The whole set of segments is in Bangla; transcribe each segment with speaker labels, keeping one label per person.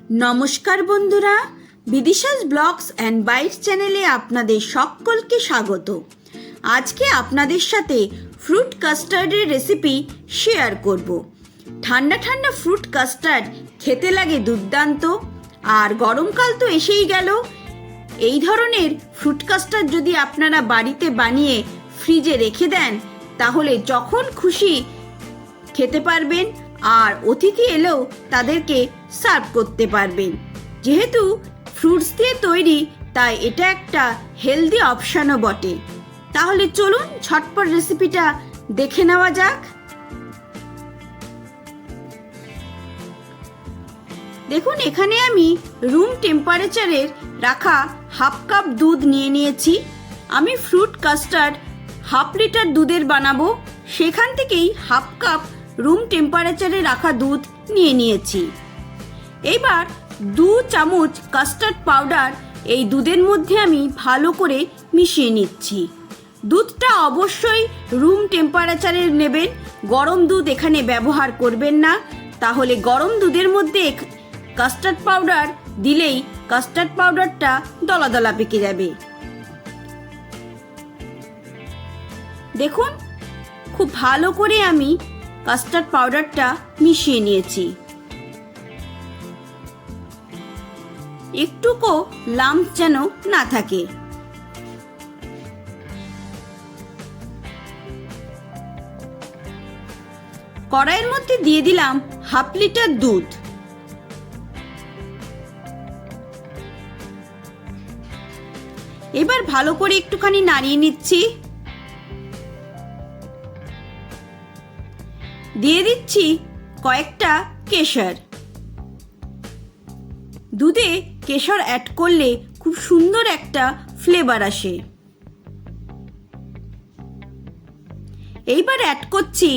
Speaker 1: নমস্কার বন্ধুরা, বিদিশাস ব্লগস অ্যান্ড বাইটস চ্যানেলে আপনাদের সকলকে স্বাগত। আজকে আপনাদের সাথে ফ্রুট কাস্টার্ডের রেসিপি শেয়ার করব। ঠান্ডা ঠান্ডা ফ্রুট কাস্টার্ড খেতে লাগে দুর্দান্ত, আর গরমকাল তো এসেই গেল। এই ধরনের ফ্রুট কাস্টার্ড যদি আপনারা বাড়িতে বানিয়ে ফ্রিজে রেখে দেন, তাহলে যখন খুশি খেতে পারবেন, আর অতিথি এলেও তাদেরকে সার্ভ করতে পারবেন। যেহেতু ফ্রুটস দিয়ে তৈরি, তাই এটা একটা হেলদি অপশানও বটে। তাহলে চলুন ঝটপট রেসিপিটা দেখে নেওয়া যাক। দেখুন, এখানে আমি রুম টেম্পারেচারের রাখা হাফ কাপ দুধ নিয়ে নিয়েছি। আমি ফ্রুট কাস্টার্ড হাফ লিটার দুধের বানাবো, সেখান থেকেই হাফ কাপ রুম টেম্পারেচারে রাখা দুধ নিয়ে নিয়েছি। এবার 2 চামচ কাস্টার্ড পাউডার এই দুধের মধ্যে আমি ভালো করে মিশিয়ে নিচ্ছি। দুধটা অবশ্যই রুম টেম্পারেচারে নেবেন, গরম দুধ এখানে ব্যবহার করবেন না। তাহলে গরম দুধের মধ্যে কাস্টার্ড পাউডার দিলেই কাস্টার্ড পাউডারটা দলা দলা পেকে যাবে। দেখুন, খুব ভালো করে আমি কাস্টার্ড পাউডারটা মিশিয়ে নিয়েছি। একটুকু লাম্প যেন না থাকে। কড়াইয়ের মধ্যে দিয়ে দিলাম হাফ লিটার দুধ। এবার ভালো করে একটুখানি নাড়িয়ে নিচ্ছি। দিয়ে দিচ্ছি কয়েকটা কেশর। দুধে কেশর অ্যাড করলে খুব সুন্দর একটা ফ্লেভার আসে। এইবার অ্যাড করছি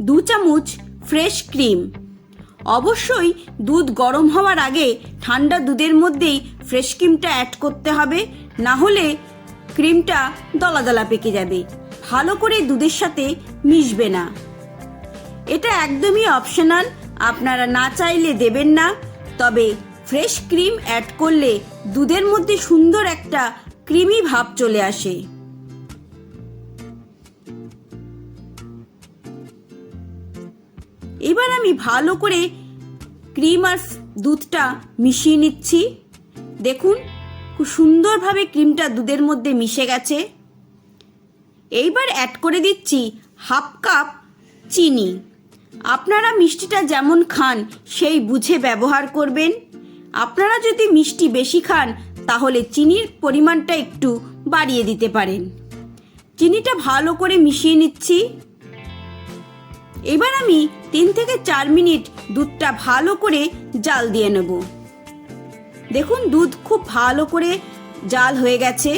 Speaker 1: 2 চামচ ফ্রেশ ক্রিম। অবশ্যই দুধ গরম হওয়ার আগে ঠান্ডা দুধের মধ্যেই ফ্রেশ ক্রিমটা অ্যাড করতে হবে, না হলে ক্রিমটা দলা দলা পেকে যাবে, ভালো করে দুধের সাথে মিশবে না। এটা একদমই অপশনাল, আপনারা না চাইলে দেবেন না। তবে ফ্রেশ ক্রিম অ্যাড করলে দুধের মধ্যে সুন্দর একটা ক্রিমি ভাব চলে আসে। এবার আমি ভালো করে ক্রিম আর দুধটা মিশিয়ে নিচ্ছি। দেখুন, খুব সুন্দরভাবে ক্রিমটা দুধের মধ্যে মিশে গেছে। এইবার অ্যাড করে দিচ্ছি হাফ কাপ চিনি। আপনারা মিষ্টিটা যেমন খান সেই বুঝে ব্যবহার করবেন। আপনারা যদি মিষ্টি বেশি খান, তাহলে চিনির পরিমাণটা একটু বাড়িয়ে দিতে পারেন। চিনিটা ভালো করে মিশিয়ে নিচ্ছি। এবার আমি 3 থেকে 4 মিনিট দুধটা ভালো করে জাল দিয়ে নেব। দেখুন, দুধ খুব ভালো করে জাল হয়ে গেছে।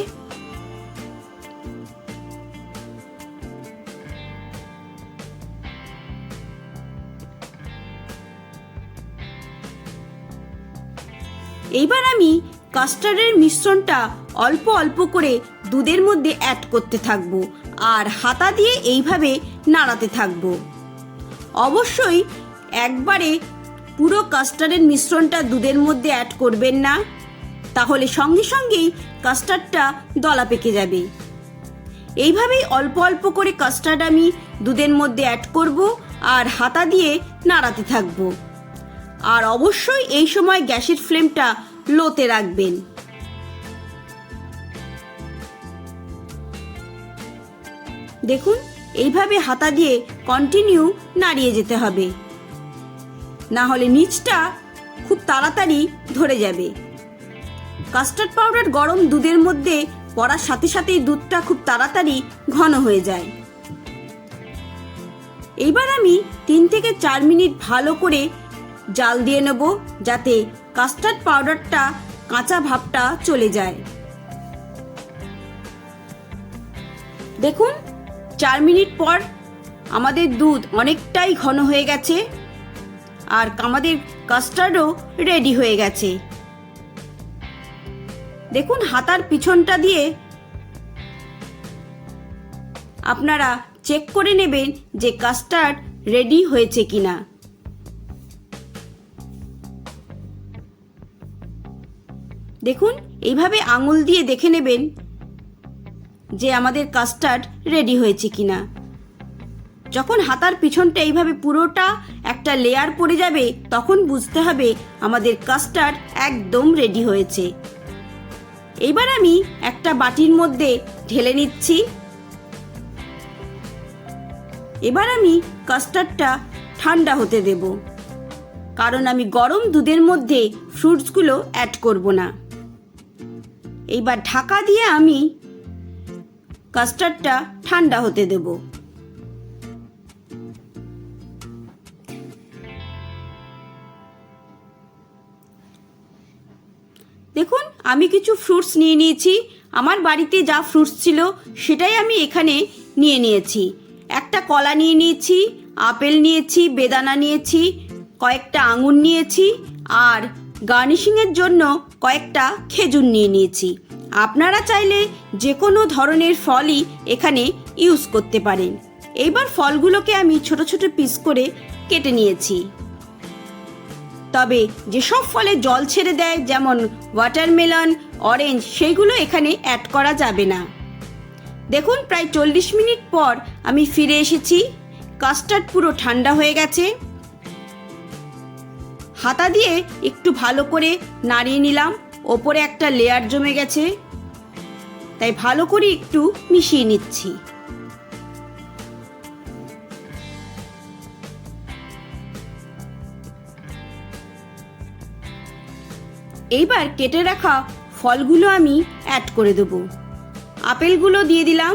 Speaker 1: এইবার আমি কাস্টার্ডের মিশ্রণটা অল্প অল্প করে দুধের মধ্যে অ্যাড করতে থাকব, আর হাতা দিয়ে এইভাবে নাড়াতে থাকব। অবশ্যই একবারে পুরো কাস্টার্ডের মিশ্রণটা দুধের মধ্যে অ্যাড করবেন না, তাহলে সঙ্গে সঙ্গেই কাস্টার্ডটা দলা পেকে যাবে। এইভাবেই অল্প অল্প করে কাস্টার্ড আমি দুধের মধ্যে অ্যাড করব, আর হাতা দিয়ে নাড়াতে থাকব। আর অবশ্যই এই সময় গ্যাসের ফ্লেমটা লোতে রাখবেন। দেখুন, এইভাবে হাতা দিয়ে কন্টিনিউ নাড়িয়ে যেতে হবে, না হলে নিচটা খুব তাড়াতাড়ি ধরে যাবে। কাস্টার্ড পাউডার গরম দুধের মধ্যে পড়ার সাথে সাথেই দুধটা খুব তাড়াতাড়ি ঘন হয়ে যায়। এইবার আমি 3 থেকে 4 মিনিট ভালো করে জাল দিয়ে নেব, যাতে কাস্টার্ড পাউডারটা কাঁচা ভাবটা চলে যায়। দেখুন, 4 মিনিট পর আমাদের দুধ অনেকটাই ঘন হয়ে গেছে, আর আমাদের কাস্টার্ডও রেডি হয়ে গেছে। দেখুন, হাতার পিছনটা দিয়ে আপনারা চেক করে নেবেন যে কাস্টার্ড রেডি হয়েছে কিনা। দেখুন, এইভাবে আঙুল দিয়ে দেখে নেবেন যে আমাদের কাস্টার্ড রেডি হয়েছে কিনা। যখন হাতার পিছনটা এইভাবে পুরোটা একটা লেয়ার পড়ে যাবে, তখন বুঝতে হবে আমাদের কাস্টার্ড একদম রেডি হয়েছে। এবার আমি একটা বাটির মধ্যে ঢেলে নিচ্ছি। এবার আমি কাস্টার্ডটা ঠান্ডা হতে দেব, কারণ আমি গরম দুধের মধ্যে ফ্রুটসগুলো অ্যাড করব না। এইবার ঢাকা দিয়ে আমি কাস্টার্ডটা ঠান্ডা হতে দেব। দেখুন, আমি কিছু ফ্রুটস নিয়ে নিয়েছি। আমার বাড়িতে যা ফ্রুটস ছিল সেটাই আমি এখানে নিয়ে নিয়েছি। একটা কলা নিয়ে নিয়েছি, আপেল নিয়েছি, বেদানা নিয়েছি, কয়েকটা আঙুর নিয়েছি, আর গার্নিশিংয়ের জন্য কয়েকটা খেজুর নিয়ে নিয়েছি। আপনারা চাইলে যে কোনো ধরনের ফলই এখানে ইউজ করতে পারেন। এইবার ফলগুলোকে আমি ছোট ছোট পিস করে কেটে নিয়েছি। তবে যেসব ফলে জল ছেড়ে দেয়, যেমন ওয়াটারমেলন, অরেঞ্জ, সেইগুলো এখানে অ্যাড করা যাবে না। দেখুন, প্রায় 40 মিনিট পর আমি ফিরে এসেছি। কাস্টার্ড পুরো ঠান্ডা হয়ে গেছে। হাতা দিয়ে একটু ভালো করে নাড়িয়ে নিলাম। ওপরে একটা লেয়ার জমে গেছে, তাই ভালো করে একটু মিশিয়ে নিচ্ছি। এইবার কেটে রাখা ফলগুলো আমি অ্যাড করে দেব। আপেলগুলো দিয়ে দিলাম।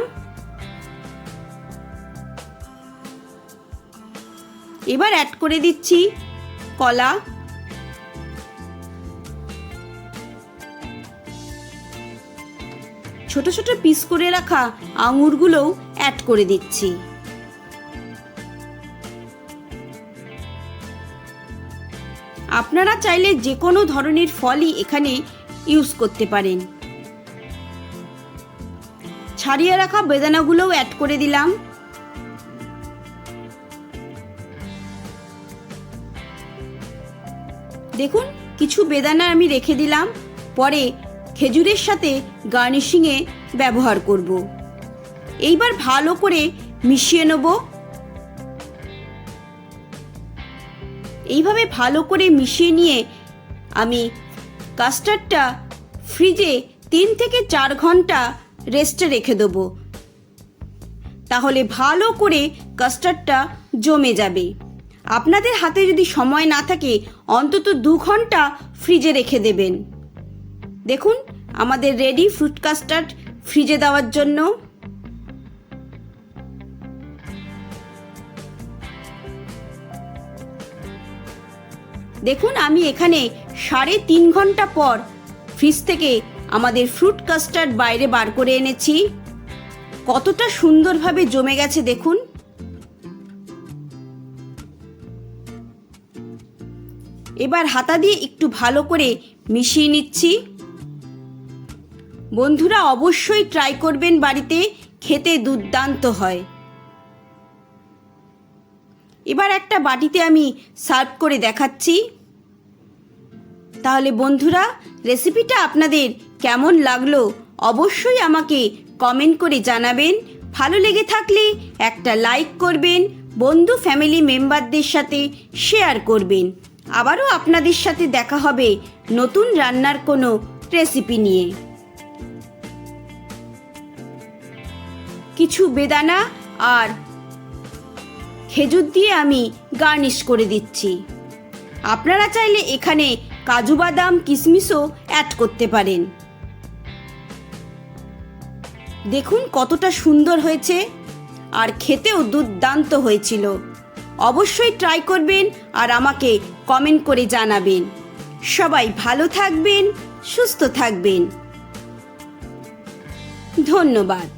Speaker 1: এবার অ্যাড করে দিচ্ছি কলা, ছোট ছোট পিস করে রাখা আঙুরগুলোও অ্যাড করে দিচ্ছি। আপনারা চাইলে যে কোনো ধরনের ফলই এখানে ইউজ করতে পারেন। ছাড়িয়ে রাখা বেদানাগুলোও অ্যাড করে দিলাম। দেখুন, কিছু বেদানা আমি রেখে দিলাম, পরে খেজুরের সাথে গার্নিশিংয়ে ব্যবহার করব। এইবার ভালো করে মিশিয়ে নেব। এইভাবে ভালো করে মিশিয়ে নিয়ে আমি কাস্টার্ডটা ফ্রিজে 3 থেকে 4 ঘন্টা রেস্টে রেখে দেবো। তাহলে ভালো করে কাস্টার্ডটা জমে যাবে। আপনাদের হাতে যদি সময় না থাকে, অন্তত 2 ঘন্টা ফ্রিজে রেখে দেবেন। দেখুন, আমাদের রেডি ফ্রুট কাস্টার্ড ফ্রিজে দেওয়ার জন্য। দেখুন, আমি এখানে 3.5 ঘন্টা পর ফ্রিজ থেকে আমাদের ফ্রুট কাস্টার্ড বাইরে বার করে এনেছি। কতটা সুন্দরভাবে জমে গেছে দেখুন। এবার হাতা দিয়ে একটু ভালো করে মিশিয়ে নিচ্ছি। বন্ধুরা, অবশ্যই ট্রাই করবেন বাড়িতে, খেতে দুর্দান্ত হয়। এবার একটা বাটিতে আমি সার্ভ করে দেখাচ্ছি। তাহলে বন্ধুরা, রেসিপিটা আপনাদের কেমন লাগলো অবশ্যই আমাকে কমেন্ট করে জানাবেন। ভালো লেগে থাকলে একটা লাইক করবেন, বন্ধু ফ্যামিলি মেম্বারদের সাথে শেয়ার করবেন। আবারও আপনাদের সাথে দেখা হবে নতুন রান্নার কোনো রেসিপি নিয়ে। কিছু বেদানা আর খেজুর দিয়ে আমি গার্নিশ করে দিচ্ছি। আপনারা চাইলে এখানে কাজু বাদাম, কিশমিশও অ্যাড করতে পারেন। দেখুন কতটা সুন্দর হয়েছে, আর খেতেও দুর্দান্ত হয়েছিল। অবশ্যই ট্রাই করবেন আর আমাকে কমেন্ট করে জানাবেন। সবাই ভালো থাকবেন, সুস্থ থাকবেন। ধন্যবাদ।